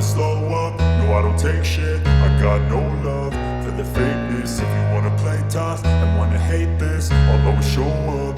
slow up, no I don't take shit. I got no love for the fakeness. If you wanna play tough and wanna hate this, I'll always show up.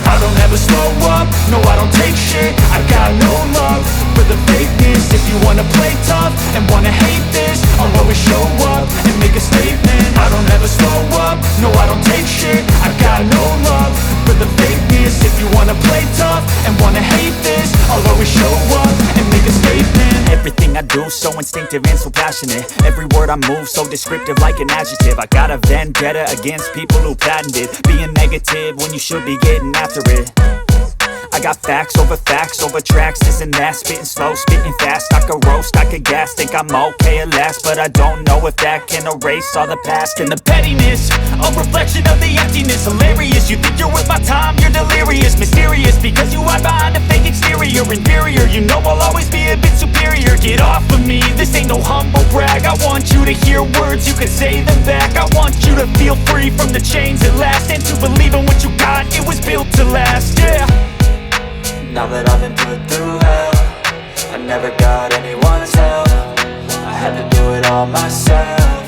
I don't ever slow up, no I don't take shit. I got no love for the fakeness. If you wanna play tough and wanna hate this, I'll always show up and make a statement. I don't ever slow up, no I don't take shit. I got no love for the fakeness. If you wanna play tough and wanna hate this, I'll always show up and make a statement. Everything I do so instinctive and so passionate. Every word I move so descriptive like an adjective. I got a vendetta against people who patented being negative when you should be getting after it. I got facts over tracks, this and that. Spitting slow, spitting fast. I could roast, I could gas. Think I'm okay at last, but I don't know if that can erase all the past. And the pettiness, a reflection of the emptiness. Hilarious, you think you're worth my time, you're delirious. Mysterious, because you hide behind a fake exterior. Inferior, you know I'll always be a bit superior. Get off of me, this ain't no humble brag. I want you to hear words, you can say them back. I want you to feel free from the chains at last, and to believe in what you got, it was built to last, yeah. Now that I've been put through hell, I never got anyone's help. I had to do it all myself.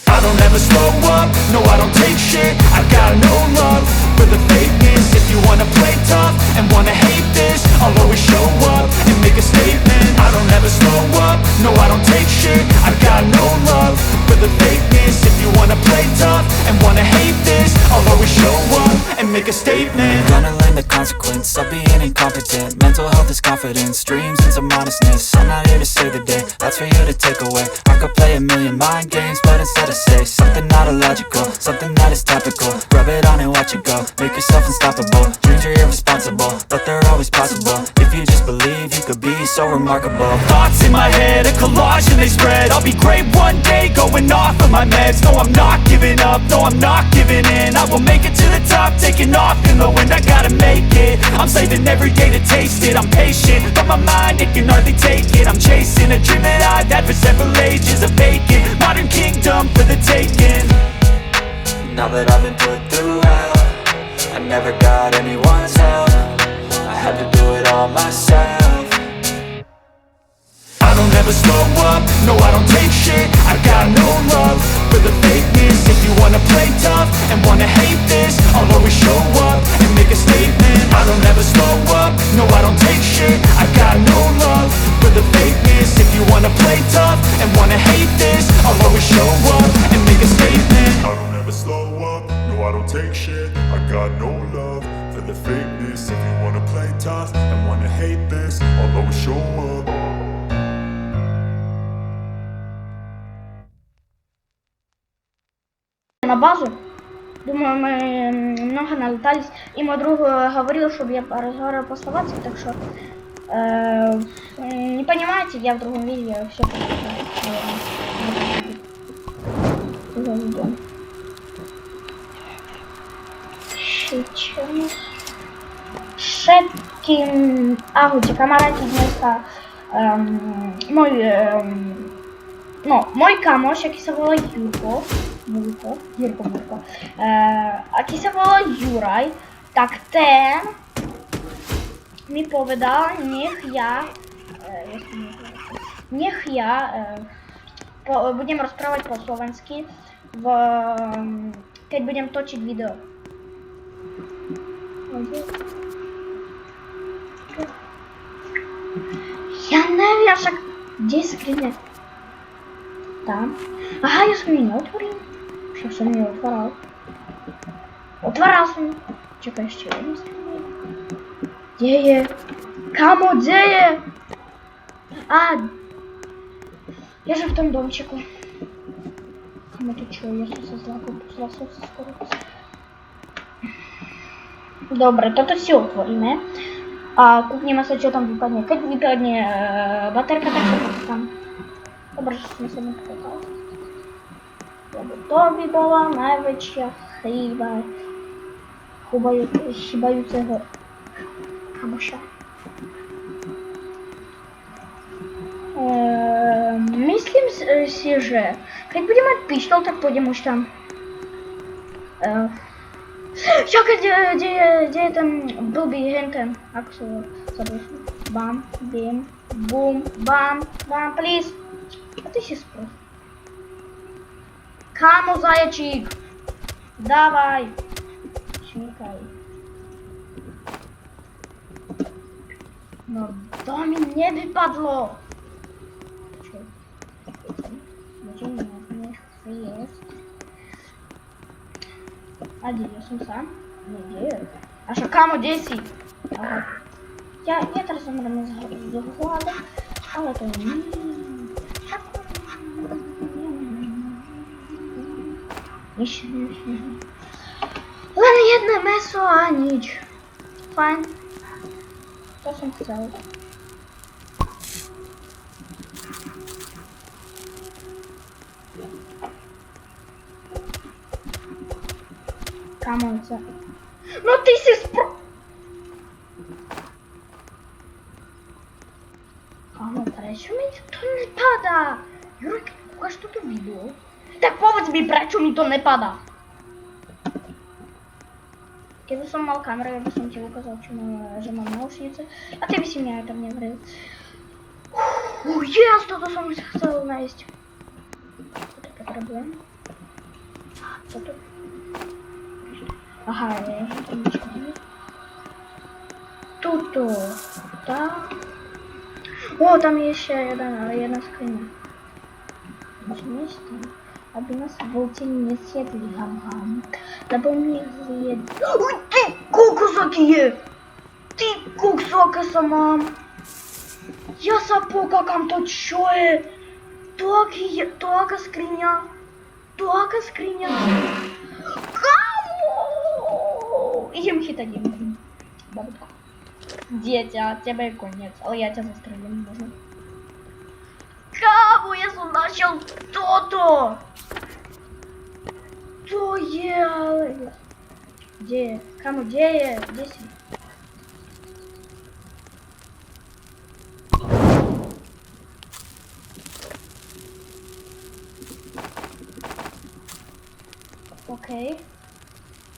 I don't ever slow up, no I don't take shit. I got no love for the fakeness. If you wanna play tough and wanna hate this, I'll always show up and make a statement. I don't ever slow up, no I don't take shit. I got no love for the fakeness. If you wanna play tough and wanna hate this, I'll always show up and make a statement. Gonna learn the consequence of being incompetent. Mental health is confidence, dreams and some honestness. I'm not here to save the day, that's for you to take away. I could play a million mind games, but instead I say something not illogical, something that is topical. Rub it on and watch it go, make yourself unstoppable. Dreams are irresponsible, but they're always possible. If you just believe, you could be so remarkable. Thoughts in my head, a collage and they spread. I'll be great one day, going off of my meds. No, I'm not giving up, no, I'm not giving in. I will make it to the top, taking off in the wind. I gotta make it, I'm saving every day to taste it. I'm patient, but my mind, it can hardly take it. I'm chasing a dream that I've had for several ages. A vacant, modern kingdom for the taking. Now that I've been put through hell, I never got anyone's help. I had to do it all myself. I don't ever slow up, no I don't take shit. I got no love for the fakeness. If you wanna play tough and wanna hate this, I'll always show up and make a statement. I don't ever slow up, no I don't take shit. I got no love for the fakeness. If you wanna play tough and wanna hate this, I'll always show up and make a statement. I don't ever slow up, no I don't take shit. I got no love for the fakeness. If you wanna play tough and wanna hate this, I'll always show up. На базу. Думаю, мы много налетались. И мой друг говорил, чтобы я разговаривал по-словацки, так что не понимаете, я в другом видео все Шеткин Агути, камарати вместо мой камош, який се вола Юрко, який се вола Юрай, так ten mi povedal, nech ja budem rozprávať po slovensky, keď budem točiť video. Ja neviem, však kde je skrine? Tam. Aha, ja som ju neotvoril. Však som ju otváral. Otváral som ju. Čakaj, ešte jednu skrine. Kde je? Kamo, kde je? Ja že v tom domčeku. Kamo, to čo? Ja som sa zlákol, pozrel som sa skoro. Dobre, toto si otvoríme. A kúkneme sa, čo tam vypadne. Keď vypadne baterka, tak sa tam. Dobre, že som sa nepokázal. Lebo to by bola najväčšia chyba chybajúceho kamoša. Myslím si, že keď budem mať pištol, tak pôjdem už tam. Čakaj, kde je ten blbý henten? Ako sa zabýšli? Bam, bim, Бум, бам, бам, плиз. А ты сейчас просто. Камо, зайчик. Давай. Чекай. No to mi nie wypadło. Gdzie jest? A gdzie jestem sam? Nie, gdzie jest? A szukamy dzieci. Aha. Ja teraz zamrę z wkładu, ale to nie. Len jedno meso, a nic. Fajnie. To sam chciał. Камонце. No ty się Kamo, prečo mi to nepadá? Jurek, ukáž toto video. Tak povedz mi, prečo mi to nepadá? Keby som mal kameru, ja by som ti ukázal, že mám náušnice. A ty by si mňa aj tak nevril. Yes, toto som chcel nájsť. Toto potrebujem. Toto. Aha, je to niečo. Tuto. Tak. O, tam je ešte jedna skriňa. Musíme ísť tam, aby nás vlci nesiedli ham, lebo mi zjed... Uj, ty kokos, aký je! Ty kokos, aké sa mám! Ja sa pokakam, to čo je? To aký je, to aká skriňa? To aká skriňa? Kamo! Idem chytať jednu. Babutko. Dieťa, tebe je koniec, ale ja ťa zastrelím možno. Kámo, ja som našiel toto! To je, ale... Kde je? Kámo, kde je? Kde si? Okej.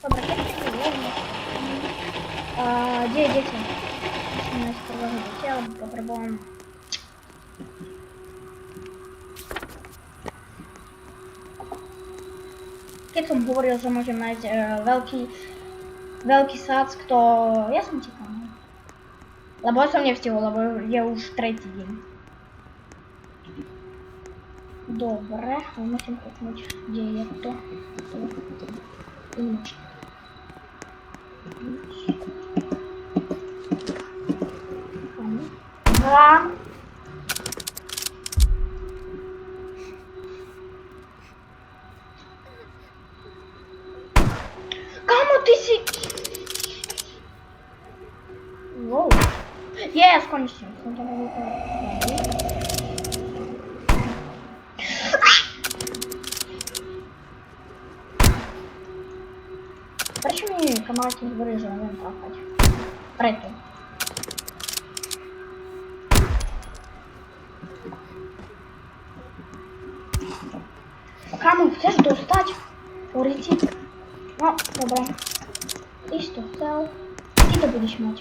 Dobra, jak to jedno? Kde je dieťa? Musíme nájsť prvého dieťa, lebo potrebujem... Keď som hovoril, že môžem nájsť veľký sáck, to... Ja som čakal. Lebo ja som nevstihol, lebo je už tretí deň. Dobre, ale musím kúknuť, kde je to. Nič. Dva. Kamo, ty si... Wow. Yes, konečne. Som to nevypadal. Prečo mi kamaráti hovorí, že neviem trafať? Preto. Kamo, chceš dostať? Urici? No, dobre. Ty si to chcel. Ty to budeš mať.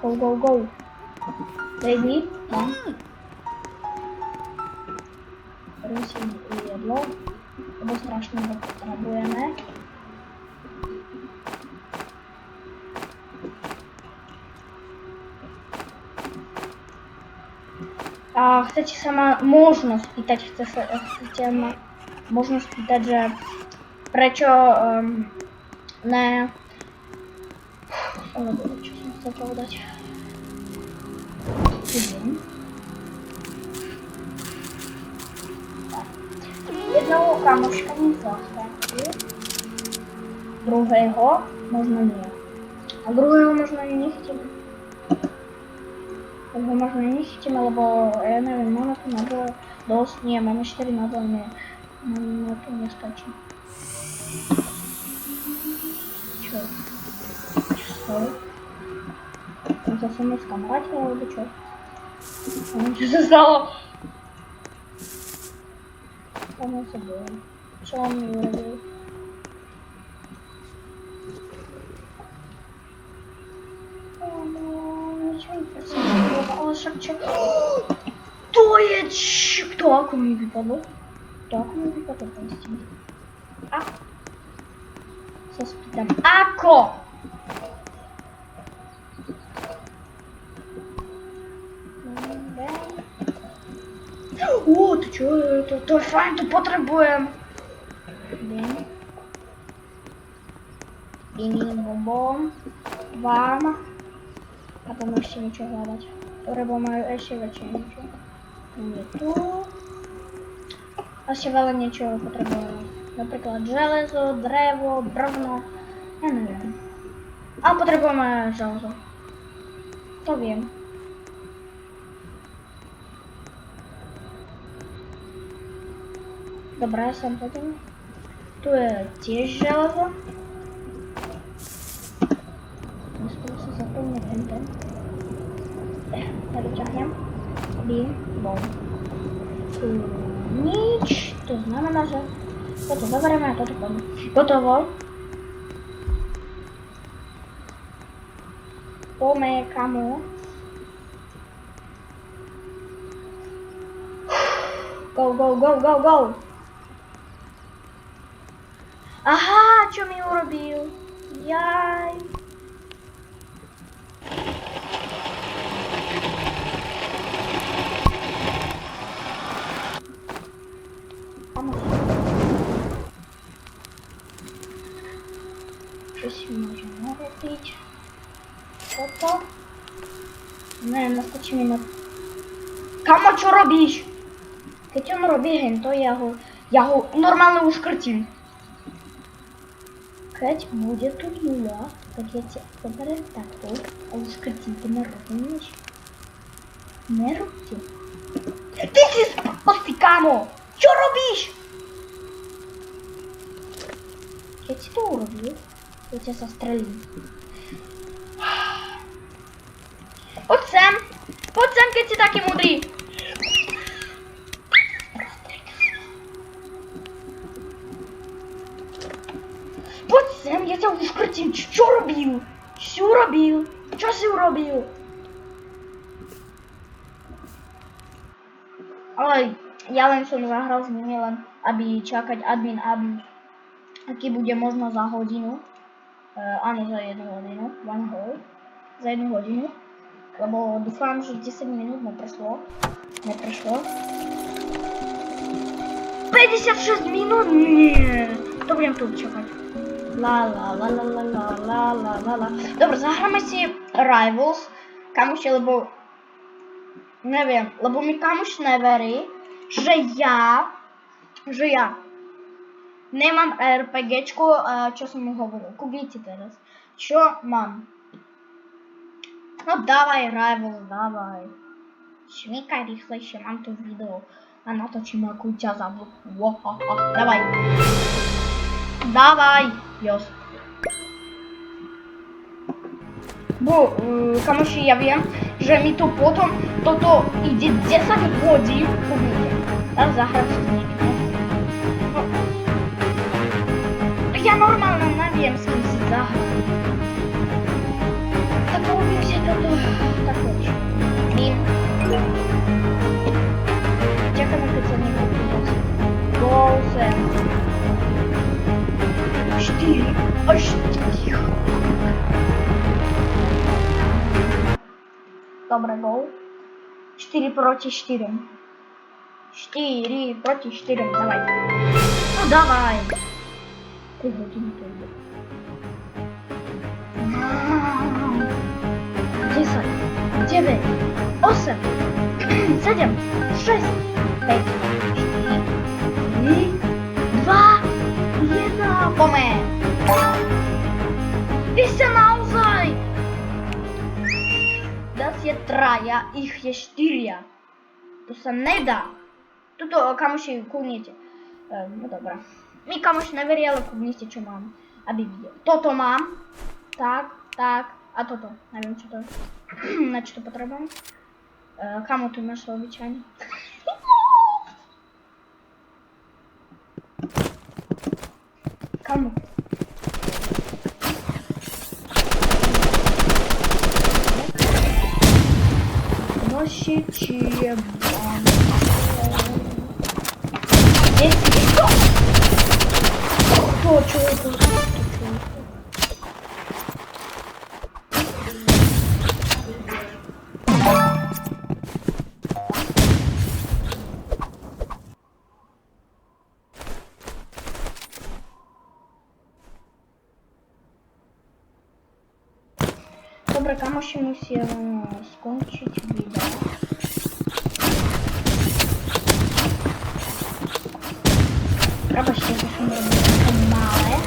Go, go, go. Baby, tam. Prosím jedlo, lebo strašne ho potrebujeme. A chcete sa ma možno spýtať, chcete ma možno spýtať, že prečo ne... Čo som chcel povedať? Jedného kamoška mi zastačí, druhého možno nie. A druhého možno ani nechceme. Lebo možno nechytíme, lebo ja neviem, máme tu naboj dosť, nie, máme 4 naboj, nie. No to nestačí. Čo? Čo? On sa so mnou skamarátil, alebo čo? Neviem, čo sa stalo. Samo sa bojem. Čo on mi urobil? Ale však čo? To je to ako mi vypadlo? To ako mi vypadlo, prosím. A? Sa spýtam, ako? To čo je to? To je fajn, to potrebujem. Iným bombom. Vám. A tam ešte niečo hľadať. Lebo majú ešte väčšie niečo. Je tu. A ešte veľa niečo potrebujeme. Napríklad železo, drevo, brvno. Ja neviem. Ale potrebujeme železo. To viem. Dobre, som potom. Tu je tiež železo. Musím sa zaplniť tento. Ja vyťahnem. Bím, bom. Tu nič. To znamená, že toto zoberieme a toto poďme. Gotovo. Poďme kamo. Go, go, go, go, go. Aha, čo mi urobil? Jaj. Čo si môžem urobiť? Toto? Ne, nastačí mi na... Kamo, čo robíš? Keď on robí hento, ja ho normálne uškrtím. Keď bude tu nula, tak ja ťa zoberiem takto a uškrtím. Ty nerozumíš? Nerobte. Ty si sprostý, kámo! Čo robíš? Keď si to urobil, ja ťa sa strelím. Poď sem, keď si taký mudrý. Poď sem, ja ťa uškrtím. Čo robil? Čo si urobil? Ale ja len som zahral s nimi, len aby čakať admin, aký bude možno za hodinu. Áno, za 1 hodinu. Za 1 hodinu. Lebo dúfam, že 10 minút neprešlo. 56 minút? Nie. To budem tu čakať. La. Dobre, zahráme si Rivals. Kamoši, lebo... Neviem, lebo mi kamoš neverí, že ja nemám RPGčko, čo som mu hovoril. Kúpite teraz. Čo mám? No dávaj Rivals, dávaj. Šmíkaj rýchlejšie, mám tu video a natočím akú ťa zabudú. Dávaj. Dávaj. Jos. Kamoši, ja viem, že mi tu potom toto ide 10 hodín. Teraz zahrať s nimi. Ja normálne neviem s kým si zahrať. Tak robím si toto takto. Mím. Čakáme, keď sa niekto príde. Go sem. 4 až 4. Dobre, go. 4 proti 4. 4 proti 4, dávaj. No dávaj. 3 hodiny to ide. 10, 9, 8, 7, 6, 5, 4, 3, 2, 1. Poďme. Vy ste naozaj. Das je 3, ich je 4. To sa nedá. Tuto kamoši kúknite. No dobrá. Mi kamoši neveria, ale kúknite, čo mám. Aby videl. Toto mám. Tak. A toto. Neviem, čo to je. Na čo to potrebujem. Kamo tu máš obyčajne. Kamo. щече Здесь что? Что это? Dobra, musimy się skończyć wideo. Prawo się zresztą robi małe.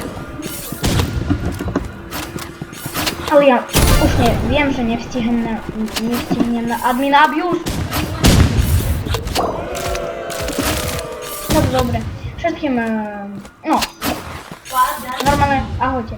Ale ja już nie wiem, że nie wstignę na admin abuse. No dobre. Wszystkim, no, normalne, ahojcie.